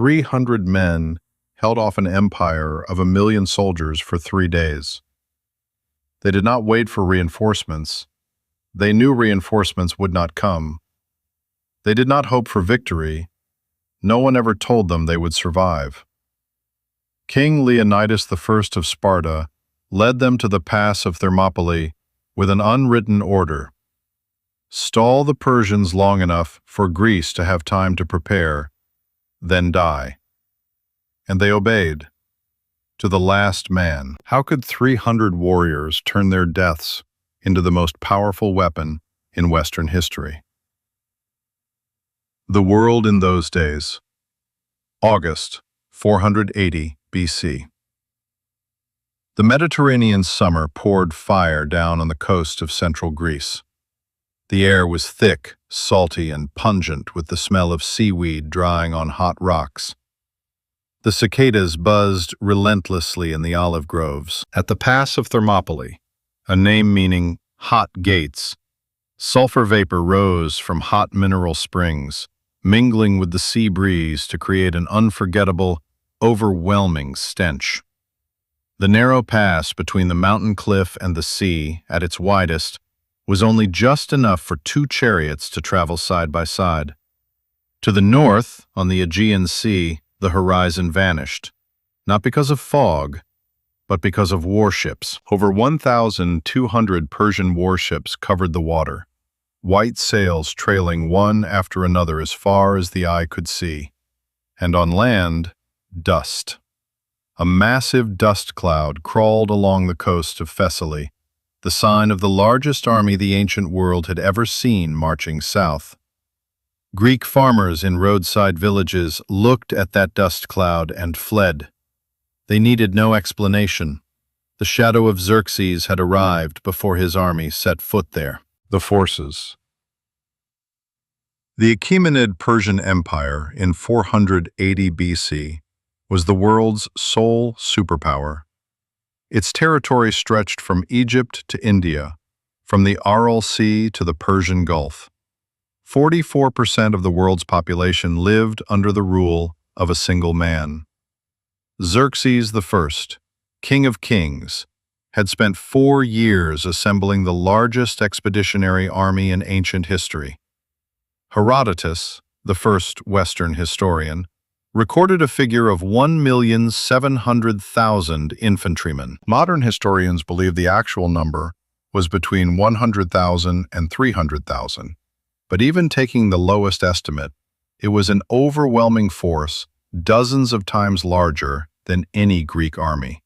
300 men held off an empire of 1 million soldiers for 3 days. They did not wait for reinforcements. They knew reinforcements would not come. They did not hope for victory. No one ever told them they would survive. King Leonidas I of Sparta led them to the pass of Thermopylae with an unwritten order. Stall the Persians long enough for Greece to have time to prepare, then die. And they obeyed, to the last man. How could 300 warriors turn their deaths into the most powerful weapon in Western history? The world in those days. August, 480 BC. The Mediterranean summer poured fire down on the coast of central Greece. The air was thick, salty, and pungent with the smell of seaweed drying on hot rocks. The cicadas buzzed relentlessly in the olive groves. At the pass of Thermopylae, a name meaning hot gates, sulfur vapor rose from hot mineral springs, mingling with the sea breeze to create an unforgettable, overwhelming stench. The narrow pass between the mountain cliff and the sea, at its widest, was only just enough for 2 chariots to travel side by side. To the north, on the Aegean Sea, the horizon vanished, not because of fog, but because of warships. Over 1,200 Persian warships covered the water, white sails trailing one after another as far as the eye could see. And on land, dust. A massive dust cloud crawled along the coast of Thessaly, the sign of the largest army the ancient world had ever seen marching south. Greek farmers in roadside villages looked at that dust cloud and fled. They needed no explanation. The shadow of Xerxes had arrived before his army set foot there. The forces. The Achaemenid Persian Empire in 480 BC was the world's sole superpower. Its territory stretched from Egypt to India, from the Aral Sea to the Persian Gulf. 44% of the world's population lived under the rule of a single man. Xerxes I, King of Kings, had spent 4 years assembling the largest expeditionary army in ancient history. Herodotus, the first Western historian, recorded a figure of 1,700,000 infantrymen. Modern historians believe the actual number was between 100,000 and 300,000. But even taking the lowest estimate, it was an overwhelming force, dozens of times larger than any Greek army.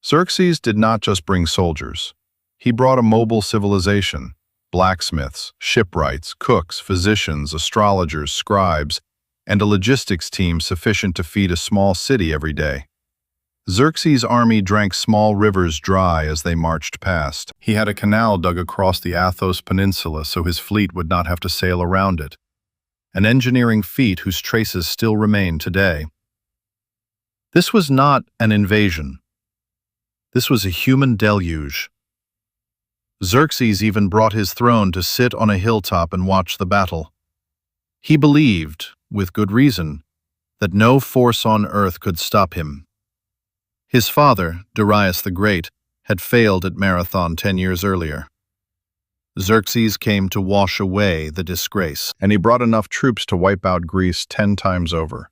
Xerxes did not just bring soldiers. He brought a mobile civilization: blacksmiths, shipwrights, cooks, physicians, astrologers, scribes, and a logistics team sufficient to feed a small city every day. Xerxes' army drank small rivers dry as they marched past. He had a canal dug across the Athos Peninsula so his fleet would not have to sail around it, an engineering feat whose traces still remain today. This was not an invasion. This was a human deluge. Xerxes even brought his throne to sit on a hilltop and watch the battle. He believed, with good reason, that no force on earth could stop him. His father, Darius the Great, had failed at Marathon 10 years earlier. Xerxes came to wash away the disgrace, and he brought enough troops to wipe out Greece 10 times over.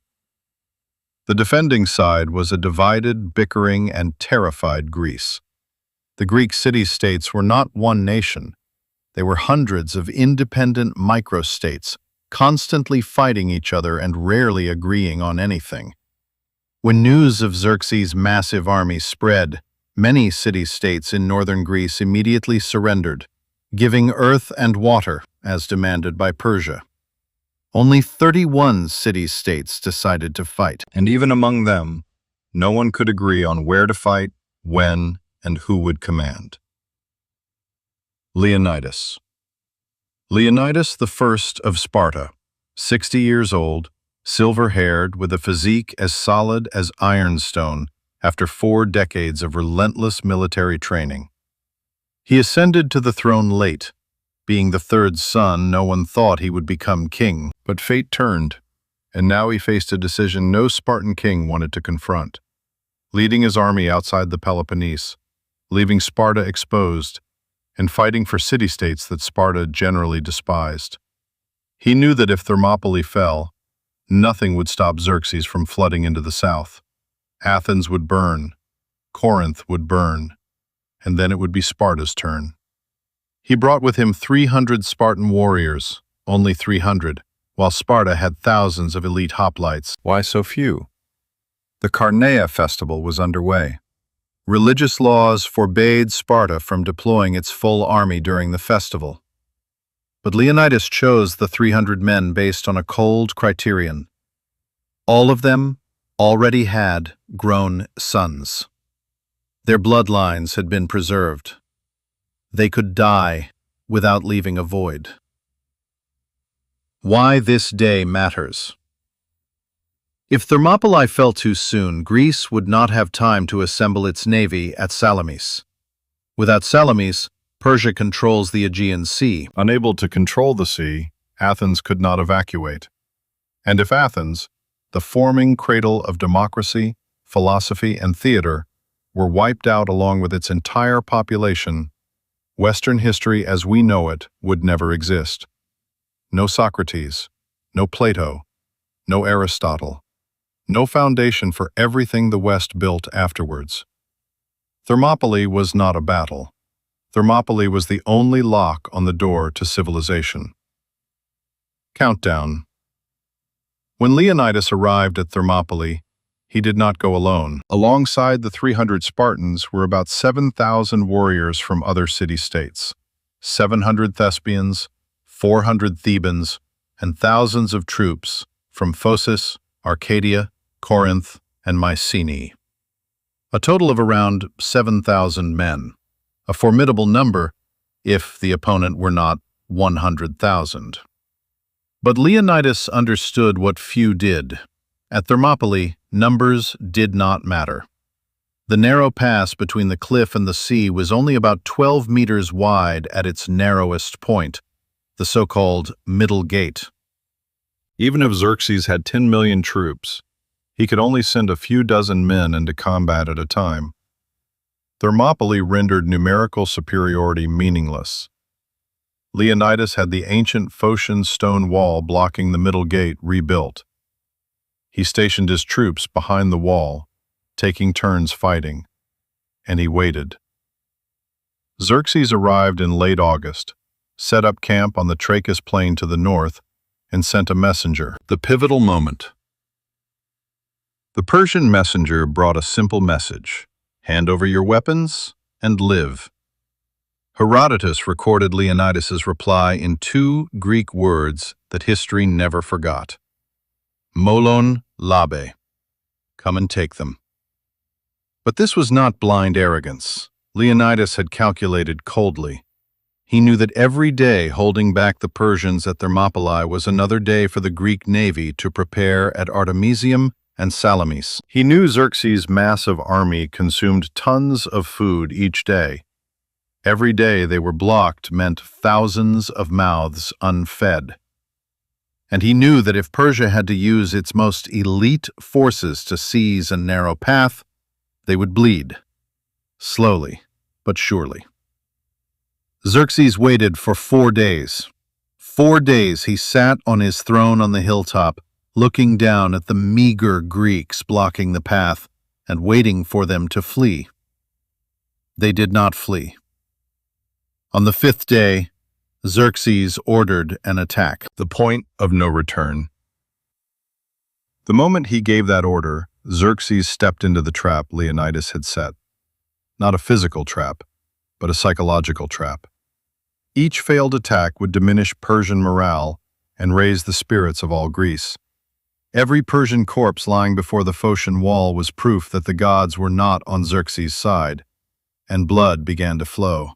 The defending side was a divided, bickering, and terrified Greece. The Greek city-states were not one nation. They were hundreds of independent microstates, constantly fighting each other and rarely agreeing on anything. When news of Xerxes' massive army spread, many city-states in northern Greece immediately surrendered, giving earth and water as demanded by Persia. Only 31 city-states decided to fight, and even among them, no one could agree on where to fight, when, and who would command. Leonidas. Leonidas I of Sparta, 60 years old, silver-haired, with a physique as solid as ironstone after 4 decades of relentless military training. He ascended to the throne late. Being the 3rd son, no one thought he would become king, but fate turned, and now he faced a decision no Spartan king wanted to confront. Leading his army outside the Peloponnese, leaving Sparta exposed, and fighting for city-states that Sparta generally despised. He knew that if Thermopylae fell, nothing would stop Xerxes from flooding into the south. Athens would burn, Corinth would burn, and then it would be Sparta's turn. He brought with him 300 Spartan warriors, only 300, while Sparta had thousands of elite hoplites. Why so few? The Carnea festival was underway. Religious laws forbade Sparta from deploying its full army during the festival. But Leonidas chose the 300 men based on a cold criterion. All of them already had grown sons. Their bloodlines had been preserved. They could die without leaving a void. Why this day matters. If Thermopylae fell too soon, Greece would not have time to assemble its navy at Salamis. Without Salamis, Persia controls the Aegean Sea. Unable to control the sea, Athens could not evacuate. And if Athens, the forming cradle of democracy, philosophy, and theater, were wiped out along with its entire population, Western history as we know it would never exist. No Socrates, no Plato, no Aristotle, no foundation for everything the West built afterwards. Thermopylae was not a battle. Thermopylae was the only lock on the door to civilization. Countdown. When Leonidas arrived at Thermopylae, he did not go alone. Alongside the 300 Spartans were about 7,000 warriors from other city-states, 700 Thespians, 400 Thebans, and thousands of troops from Phocis, Arcadia, Corinth, and Mycenae. A total of around 7,000 men, a formidable number if the opponent were not 100,000. But Leonidas understood what few did. At Thermopylae, numbers did not matter. The narrow pass between the cliff and the sea was only about 12 meters wide at its narrowest point, the so-called Middle Gate. Even if Xerxes had 10 million troops, he could only send a few dozen men into combat at a time. Thermopylae rendered numerical superiority meaningless. Leonidas had the ancient Phocian stone wall blocking the Middle Gate rebuilt. He stationed his troops behind the wall, taking turns fighting, and he waited. Xerxes arrived in late August, set up camp on the Trachis plain to the north, and sent a messenger. The pivotal moment. The Persian messenger brought a simple message: hand over your weapons and live. Herodotus recorded Leonidas's reply in 2 Greek words that history never forgot. Molon labe. Come and take them. But this was not blind arrogance. Leonidas had calculated coldly. He knew that every day holding back the Persians at Thermopylae was another day for the Greek navy to prepare at Artemisium and Salamis. He knew Xerxes' massive army consumed tons of food each day. Every day they were blocked meant thousands of mouths unfed. And he knew that if Persia had to use its most elite forces to seize a narrow path, they would bleed. Slowly, but surely. Xerxes waited for 4 days. 4 days he sat on his throne on the hilltop, looking down at the meager Greeks blocking the path and waiting for them to flee. They did not flee. On the 5th day, Xerxes ordered an attack, the point of no return. The moment he gave that order, Xerxes stepped into the trap Leonidas had set. Not a physical trap, but a psychological trap. Each failed attack would diminish Persian morale and raise the spirits of all Greece. Every Persian corpse lying before the Phocian wall was proof that the gods were not on Xerxes' side, and blood began to flow.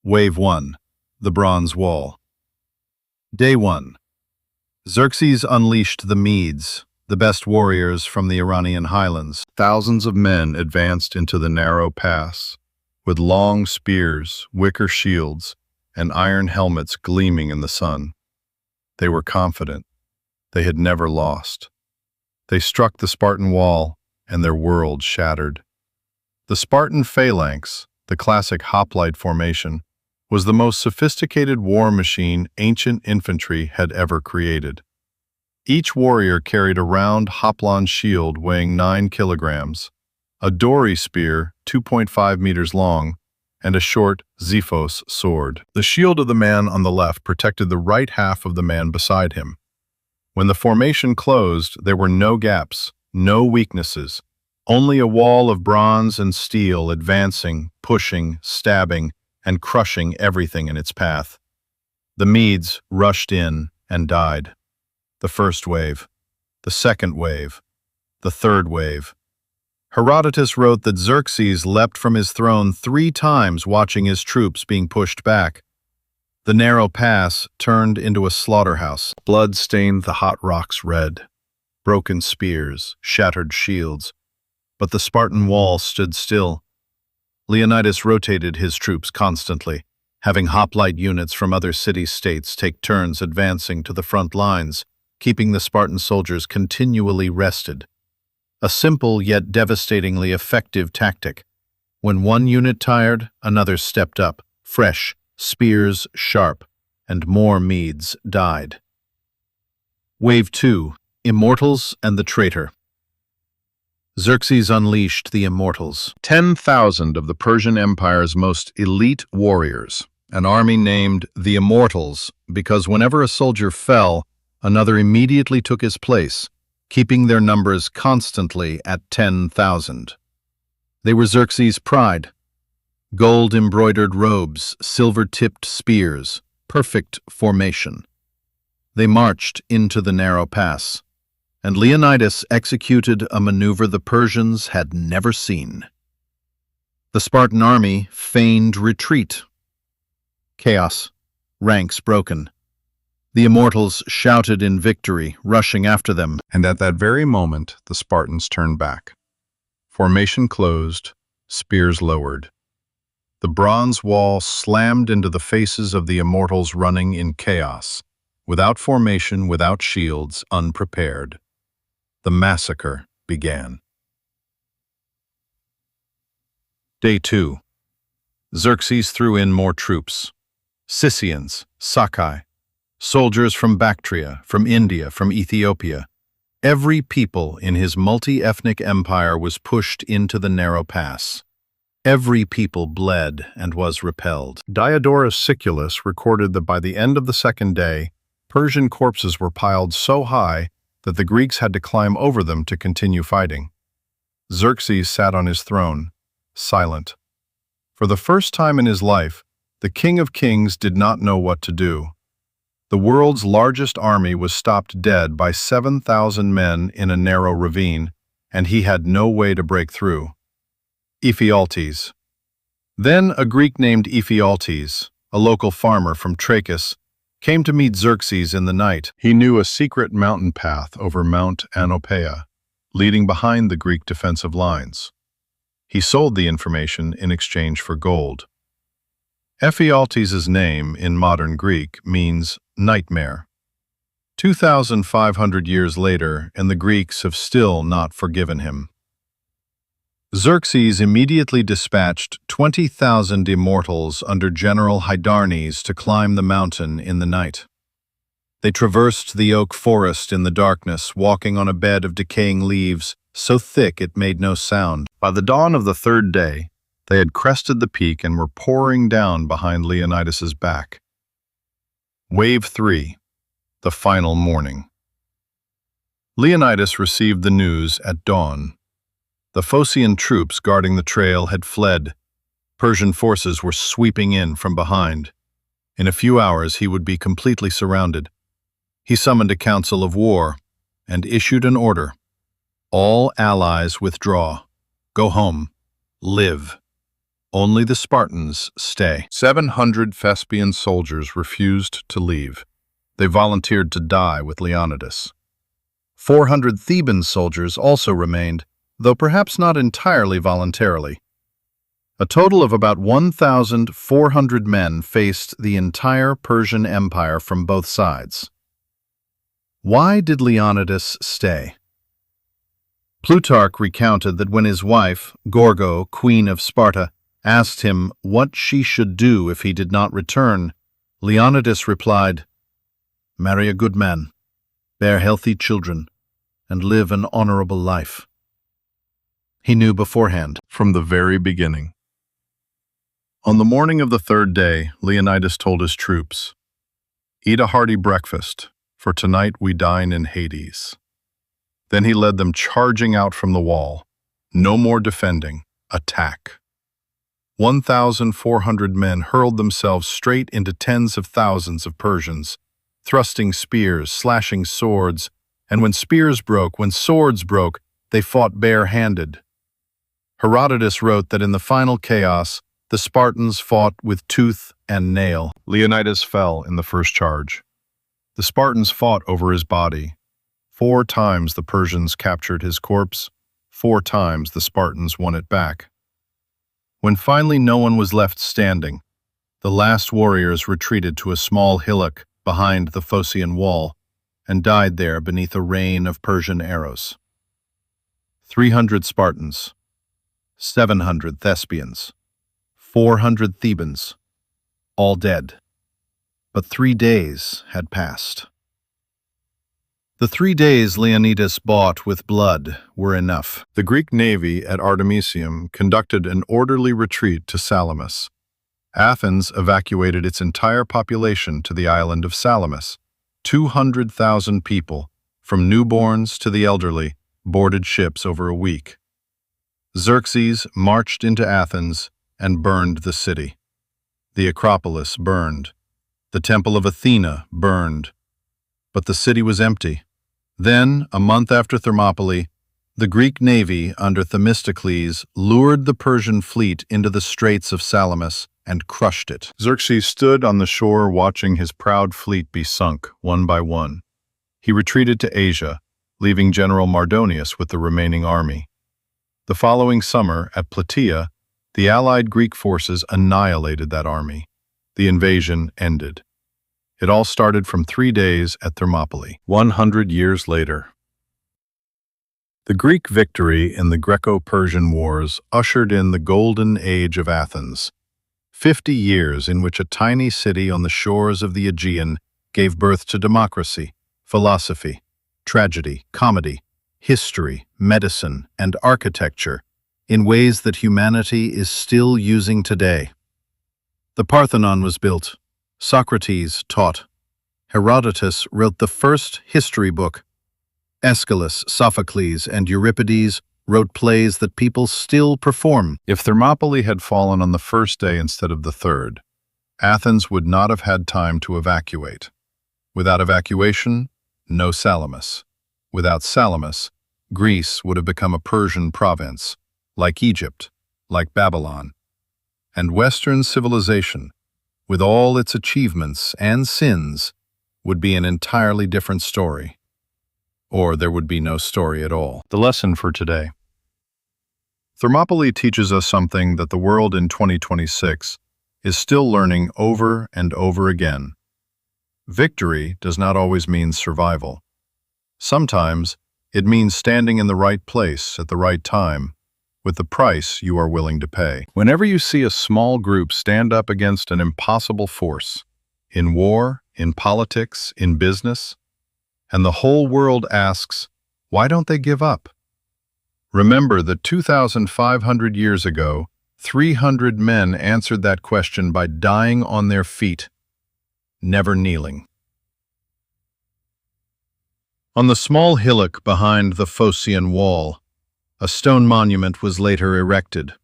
Wave 1. The Bronze Wall. Day 1. Xerxes unleashed the Medes, the best warriors from the Iranian highlands. Thousands of men advanced into the narrow pass, with long spears, wicker shields, and iron helmets gleaming in the sun. They were confident. They had never lost. They struck the Spartan wall, and their world shattered. The Spartan phalanx, the classic hoplite formation, was the most sophisticated war machine ancient infantry had ever created. Each warrior carried a round hoplon shield weighing 9 kilograms, a dory spear 2.5 meters long, and a short xiphos sword. The shield of the man on the left protected the right half of the man beside him. When the formation closed, there were no gaps, no weaknesses, only a wall of bronze and steel advancing, pushing, stabbing, and crushing everything in its path. The Medes rushed in and died. The first wave, the second wave, the third wave. Herodotus wrote that Xerxes leapt from his throne 3 times watching his troops being pushed back. The narrow pass turned into a slaughterhouse. Blood stained the hot rocks red. Broken spears, shattered shields. But the Spartan wall stood still. Leonidas rotated his troops constantly, having hoplite units from other city-states take turns advancing to the front lines, keeping the Spartan soldiers continually rested. A simple yet devastatingly effective tactic. When one unit tired, another stepped up, fresh, spears sharp, and more Medes died. Wave 2. Immortals and the Traitor. Xerxes unleashed the Immortals, 10,000 of the Persian Empire's most elite warriors, an army named the Immortals because whenever a soldier fell, another immediately took his place, keeping their numbers constantly at 10,000. They were Xerxes' pride. Gold-embroidered robes, silver-tipped spears, perfect formation. They marched into the narrow pass, and Leonidas executed a maneuver the Persians had never seen. The Spartan army feigned retreat. Chaos, ranks broken. The Immortals shouted in victory, rushing after them, and at that very moment the Spartans turned back. Formation closed, spears lowered. The bronze wall slammed into the faces of the Immortals running in chaos, without formation, without shields, unprepared. The massacre began. Day 2. Xerxes threw in more troops. Scythians, Sakai, soldiers from Bactria, from India, from Ethiopia. Every people in his multi-ethnic empire was pushed into the narrow pass. Every people bled and was repelled. Diodorus Siculus recorded that by the end of the second day, Persian corpses were piled so high that the Greeks had to climb over them to continue fighting. Xerxes sat on his throne, silent. For the first time in his life, the King of Kings did not know what to do. The world's largest army was stopped dead by 7,000 men in a narrow ravine, and he had no way to break through. Ephialtes. Then a Greek named Ephialtes, a local farmer from Trachis, came to meet Xerxes in the night. He knew a secret mountain path over Mount Anopeia, leading behind the Greek defensive lines. He sold the information in exchange for gold. Ephialtes' name in modern Greek means nightmare. 2,500 years later, and the Greeks have still not forgiven him. Xerxes immediately dispatched 20,000 Immortals under General Hydarnes to climb the mountain in the night. They traversed the oak forest in the darkness, walking on a bed of decaying leaves, so thick it made no sound. By the dawn of the third day, they had crested the peak and were pouring down behind Leonidas's back. Wave 3. The final morning. Leonidas received the news at dawn. The Phocian troops guarding the trail had fled. Persian forces were sweeping in from behind. In a few hours he would be completely surrounded. He summoned a council of war and issued an order. All allies withdraw. Go home. Live. Only the Spartans stay. 700 Thespian soldiers refused to leave. They volunteered to die with Leonidas. 400 Theban soldiers also remained, though perhaps not entirely voluntarily. A total of about 1,400 men faced the entire Persian Empire from both sides. Why did Leonidas stay? Plutarch recounted that when his wife, Gorgo, queen of Sparta, asked him what she should do if he did not return, Leonidas replied, "Marry a good man, bear healthy children, and live an honorable life." He knew beforehand, from the very beginning. On the morning of the third day, Leonidas told his troops, "Eat a hearty breakfast, for tonight we dine in Hades." Then he led them charging out from the wall. No more defending. Attack. 1,400 men hurled themselves straight into tens of thousands of Persians, thrusting spears, slashing swords, and when spears broke, when swords broke, they fought bare-handed. Herodotus wrote that in the final chaos, the Spartans fought with tooth and nail. Leonidas fell in the first charge. The Spartans fought over his body. 4 times the Persians captured his corpse. 4 times the Spartans won it back. When finally no one was left standing, the last warriors retreated to a small hillock behind the Phocian wall and died there beneath a rain of Persian arrows. 300 Spartans, 700 Thespians, 400 Thebans, all dead. But 3 days had passed. The 3 days Leonidas bought with blood were enough. The Greek navy at Artemisium conducted an orderly retreat to Salamis. Athens evacuated its entire population to the island of Salamis. 200,000 people, from newborns to the elderly, boarded ships over a week. Xerxes marched into Athens and burned the city. The Acropolis burned. The Temple of Athena burned. But the city was empty. Then, a month after Thermopylae, the Greek navy under Themistocles lured the Persian fleet into the straits of Salamis and crushed it. Xerxes stood on the shore watching his proud fleet be sunk one by one. He retreated to Asia, leaving General Mardonius with the remaining army. The following summer, at Plataea, the allied Greek forces annihilated that army. The invasion ended. It all started from 3 days at Thermopylae, 100 years later. The Greek victory in the Greco-Persian Wars ushered in the golden age of Athens, 50 years in which a tiny city on the shores of the Aegean gave birth to democracy, philosophy, tragedy, comedy, history, medicine, and architecture in ways that humanity is still using today. The Parthenon was built. Socrates taught. Herodotus wrote the first history book. Aeschylus, Sophocles, and Euripides wrote plays that people still perform. If Thermopylae had fallen on the first day instead of the third, Athens would not have had time to evacuate. Without evacuation, no Salamis. Without Salamis, Greece would have become a Persian province, like Egypt, like Babylon. And Western civilization, with all its achievements and sins, would be an entirely different story. Or there would be no story at all. The lesson for today. Thermopylae teaches us something that the world in 2026 is still learning over and over again. Victory does not always mean survival. Sometimes it means standing in the right place at the right time, with the price you are willing to pay. Whenever you see a small group stand up against an impossible force, in war, in politics, in business, and the whole world asks, why don't they give up? Remember that 2,500 years ago, 300 men answered that question by dying on their feet, never kneeling. On the small hillock behind the Phocian wall, a stone monument was later erected.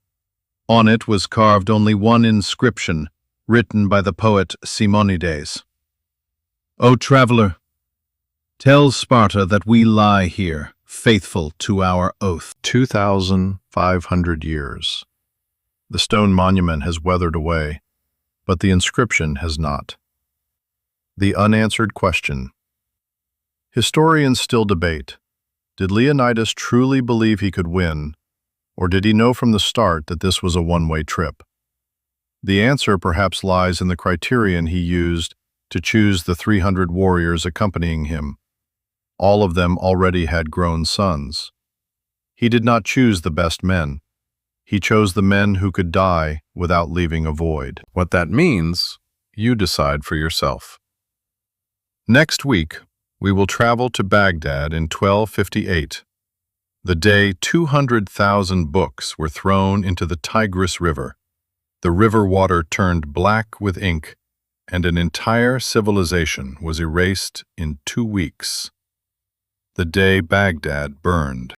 On it was carved only one inscription, written by the poet Simonides. O traveler, tell Sparta that we lie here, faithful to our oath. 2,500 years. The stone monument has weathered away, but the inscription has not. The unanswered question. Historians still debate. Did Leonidas truly believe he could win, or did he know from the start that this was a one-way trip? The answer perhaps lies in the criterion he used to choose the 300 warriors accompanying him. All of them already had grown sons. He did not choose the best men. He chose the men who could die without leaving a void. What that means, you decide for yourself. Next week, we will travel to Baghdad in 1258, the day 200,000 books were thrown into the Tigris River. The river water turned black with ink, and an entire civilization was erased in 2 weeks. The day Baghdad burned.